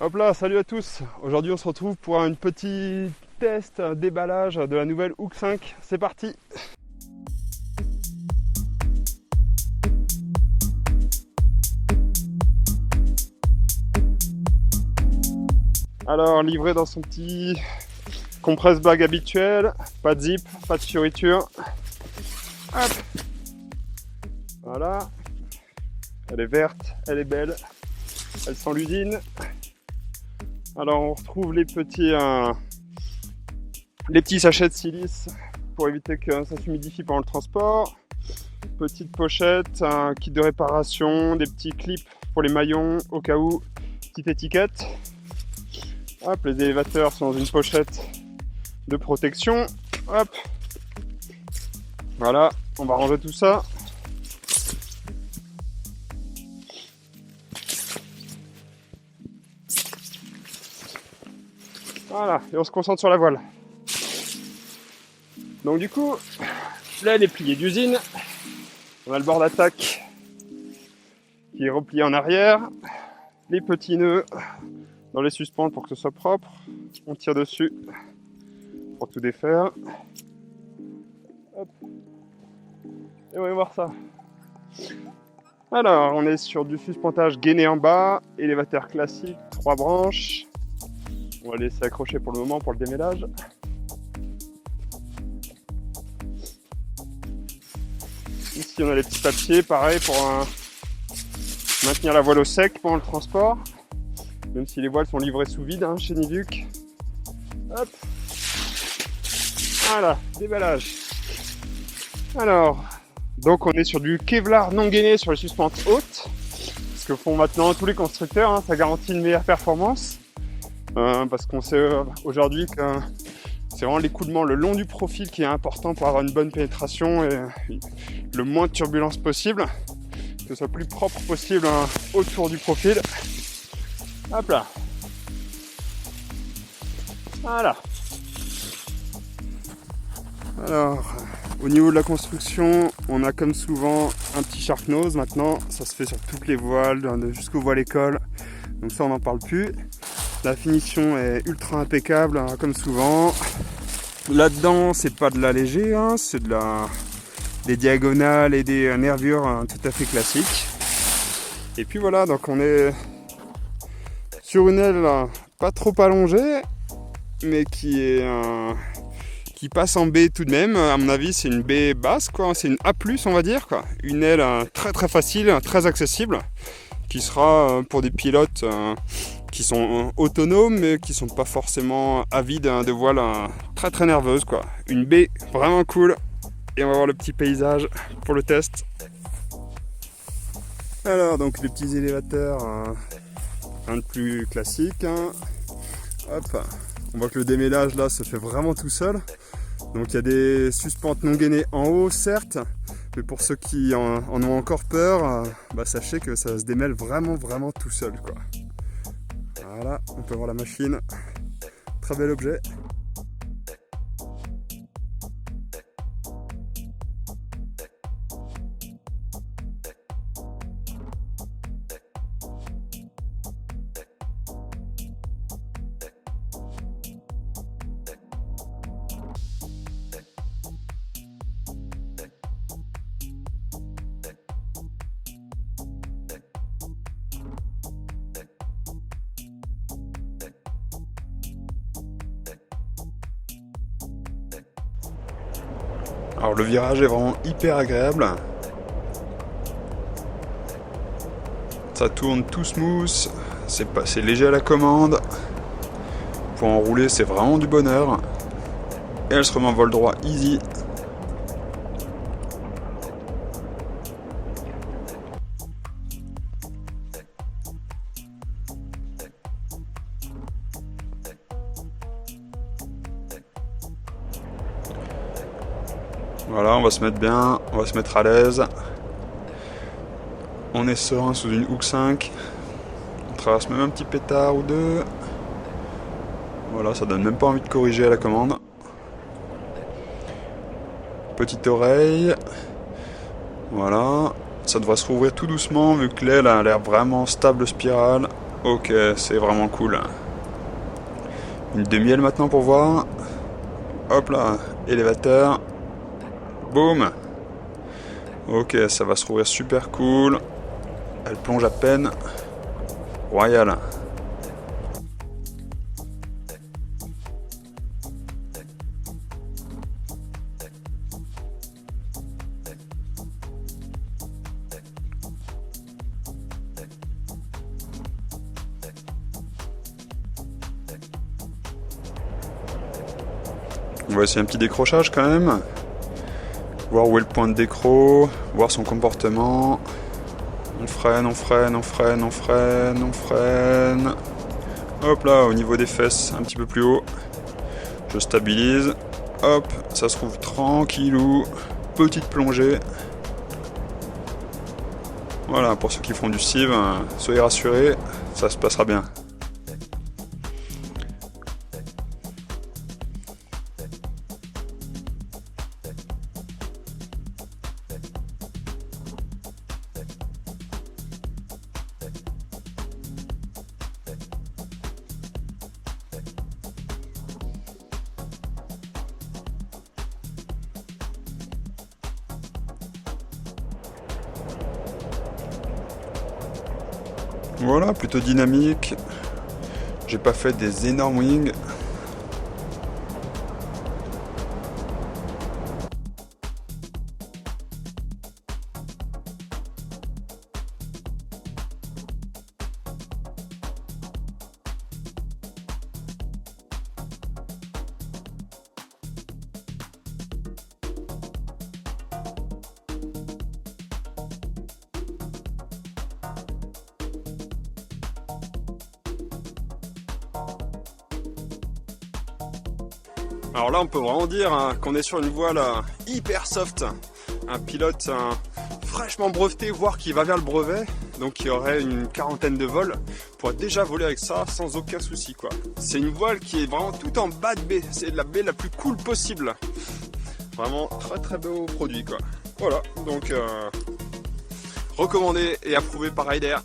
Hop là, salut à tous. Aujourd'hui on se retrouve pour un petit test, un déballage de la nouvelle Hook 5. C'est parti. Alors livré dans son petit compresse bag habituel, pas de zip, pas de fioriture. Hop. Voilà. Elle est verte, elle est belle, elle sent l'usine. Alors on retrouve les petits sachets de silice pour éviter que ça s'humidifie pendant le transport. Petite pochette, un kit de réparation, des petits clips pour les maillons au cas où, petite étiquette. Hop, les élévateurs sont dans une pochette de protection. Hop. Voilà, on va ranger tout ça. Voilà, et on se concentre sur la voile. Donc du coup, là elle est pliée d'usine. On a le bord d'attaque qui est replié en arrière. Les petits nœuds dans les suspentes pour que ce soit propre. On tire dessus pour tout défaire. Hop. Et on va voir ça. Alors, on est sur du suspentage gainé en bas, élévateur classique, 3 branches. On va laisser accrocher pour le moment pour le démêlage. Ici, on a les petits papiers, pareil, pour maintenir la voile au sec pendant le transport. Même si les voiles sont livrées sous vide chez Niduc. Hop. Voilà, déballage. Alors, donc on est sur du Kevlar non gainé sur les suspentes hautes. Ce que font maintenant tous les constructeurs, ça garantit une meilleure performance. Parce qu'on sait aujourd'hui que c'est vraiment l'écoulement le long du profil qui est important pour avoir une bonne pénétration et le moins de turbulence possible, que ce soit plus propre possible autour du profil. Hop là. Voilà. Alors, au niveau de la construction, on a comme souvent un petit shark nose maintenant. Ça se fait sur toutes les voiles, jusqu'aux voiles écoles. Donc ça, on n'en parle plus. La finition est ultra impeccable, comme souvent. Là-dedans, c'est pas de la léger, c'est des diagonales et des nervures tout à fait classiques. Et puis voilà, donc on est sur une aile pas trop allongée, mais qui passe en B tout de même. À mon avis, c'est une B basse, quoi. C'est une A+, on va dire, quoi. Une aile très très facile, très accessible, qui sera pour des pilotes qui sont autonomes mais qui sont pas forcément avides de voiles très très nerveuses, quoi. Une baie vraiment cool, et on va voir le petit paysage pour le test. Alors donc les petits élévateurs, un de plus classique. Hop, on voit que le démêlage là se fait vraiment tout seul. Donc il y a des suspentes non gainées en haut, certes, mais pour ceux qui en ont encore peur, sachez que ça se démêle vraiment vraiment tout seul, quoi. Voilà, on peut voir la machine. Très bel objet. Alors le virage est vraiment hyper agréable. Ça tourne tout smooth, c'est léger à la commande. Pour enrouler, c'est vraiment du bonheur. Et elle se remet en vol droit easy. Voilà, on va se mettre bien, on va se mettre à l'aise. On est serein sous une Hook 5. On traverse même un petit pétard ou deux. Voilà, ça donne même pas envie de corriger à la commande. Petite oreille. Voilà. Ça devrait se rouvrir tout doucement vu que l'aile a l'air vraiment stable spirale. Ok, c'est vraiment cool. Une demi-aile maintenant pour voir. Hop là, élévateur. Boum. Ok, ça va se rouvrir super cool. Elle plonge à peine. Royal. On va essayer un petit décrochage quand même. Voir où est le point de décro, voir son comportement. On freine, on freine, on freine, on freine, on freine. Hop là, au niveau des fesses, un petit peu plus haut. Je stabilise. Hop, ça se trouve tranquillou. Petite plongée. Voilà, pour ceux qui font du cive, soyez rassurés, ça se passera bien. Voilà, plutôt dynamique. J'ai pas fait des énormes wings. Alors là on peut vraiment dire qu'on est sur une voile hyper soft, un pilote fraîchement breveté, voire qui va vers le brevet, donc qui aurait une quarantaine de vols, pourrait déjà voler avec ça sans aucun souci quoi. C'est une voile qui est vraiment tout en bas de baie, c'est la baie la plus cool possible. Vraiment très très beau produit quoi. Voilà, donc recommandé et approuvé par Ryder.